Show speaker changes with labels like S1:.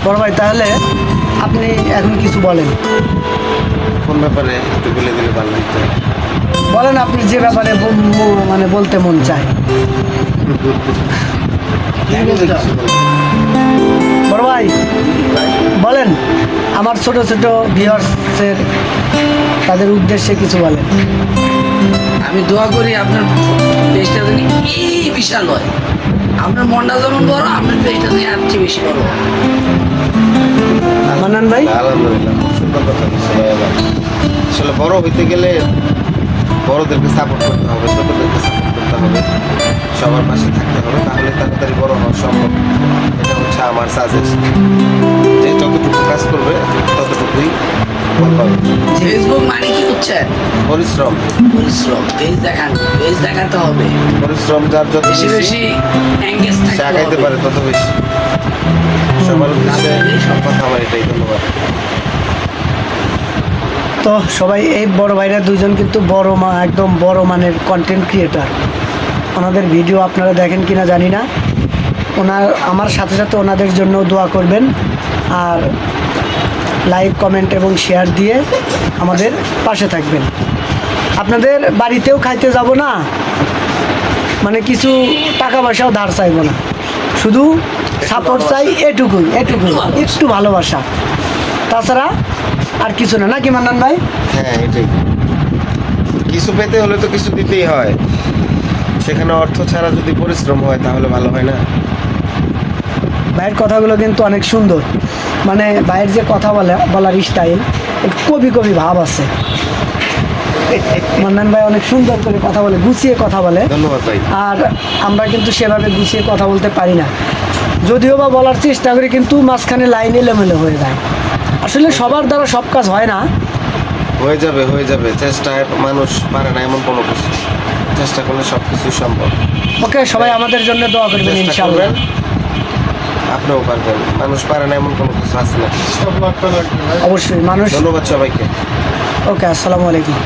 S1: বড় ভাই তাহলে আপনি এখন কিছু বলেন,
S2: কোন ব্যাপারে একটু বলে দিলে ভালো হতো।
S1: বলেন আপনি যে ব্যাপারে মানে বলতে মন চায়। বড় ভাই বলেন, আমার ছোট ছোট ভিউয়ার্সের তাদের উদ্দেশ্যে কিছু বলেন।
S3: আমি দোয়া করি আপনার পেজটা যেন এই বিশাল হয়, আপনার মনটা যেমন বড় আপনার পেজটা যেন আর চেয়ে বেশি বড় হয়।
S1: মান্নান ভাই
S2: আলহামদুলিল্লাহ, খুব সুন্দর কথা বলছে ভাই। আবার আসলে বড় হইতে গেলে বড়দেরকে সাপোর্ট করতে হবে, ছোটদেরকে সাপোর্ট করতে হবে, সবার পাশে থাকতে হবে, তাহলে তাড়াতাড়ি বড় হওয়া সম্ভব। এটা হচ্ছে আমার সাজেস্ট, যে যতটুকু কাজ করবে ততটুকুই ফল পাবে।
S3: ফেসবুক মানে কি হচ্ছে
S2: পরিশ্রম,
S3: পরিশ্রম। পেজ দেখাতে হবে,
S2: পরিশ্রম যার যত
S3: বেশি বেশি এঙ্গেজ
S2: সে
S3: থাকতে
S2: আগাইতে
S3: হবে।
S2: পারে তত বেশি। সবার উদ্দেশ্যে সব কথা আমার এটাই। ধন্যবাদ।
S1: তো সবাই এই বড় ভাইরা দুজন কিন্তু একদম বড় মানের কন্টেন্ট ক্রিয়েটার। ওনাদের ভিডিও আপনারা দেখেন কিনা জানি না। আমার সাথে সাথে ওনাদের জন্য দোয়া করবেন, আর লাইক কমেন্ট এবং শেয়ার দিয়ে আমাদের পাশে থাকবেন। আপনাদের বাড়িতেও খাইতে যাব না, মানে কিছু টাকা পয়সাও ধার চাইবো না, শুধু সাপোর্ট চাই, এটুকুই একটু ভালোবাসা, তাছাড়া আর কিছু না, নাকি মান্নান ভাই?
S2: হ্যাঁ, এটাই। কিছু পেতে হলে তো কিছু দিতেই হয়, সেখানে অর্থ ছাড়া যদি পরিশ্রম হয় তাহলে ভালো হয় না।
S1: ভাইয়ের কথাগুলো কিন্তু অনেক সুন্দর, মানে ভাইয়ের যে কথা বলার স্টাইল একটু কবি ভাব আছে। মান্নান ভাই অনেক সুন্দর করে কথা বলে, গুছিয়ে কথা বলে।
S2: ধন্যবাদ ভাই।
S1: আর আমরা কিন্তু সেভাবে গুছিয়ে কথা বলতে পারি না, যদিও বা বলার চেষ্টা করি, কিন্তু মাঝখানে লাইন এলোমেলো হয়ে যায়। আসলে সবার দ্বারা সব কাজ হয় না।
S2: হয়ে যাবে চেষ্টায় মানুষ পারে না এমন কোনো কিছু, চেষ্টা করলে সব কিছু সম্ভব।
S1: ওকে, সবাই আমাদের জন্য দোয়া করবেন
S2: চেষ্টা
S1: ইনশাআল্লাহ।
S2: করবেন, আপনিও পারবেন। মানুষ পারে না এমন কোনো কিছু আছে না।
S1: অবশ্যই মানুষ।
S2: ধন্যবাদ সবাইকে।
S1: ওকে, আসসালামু আলাইকুম।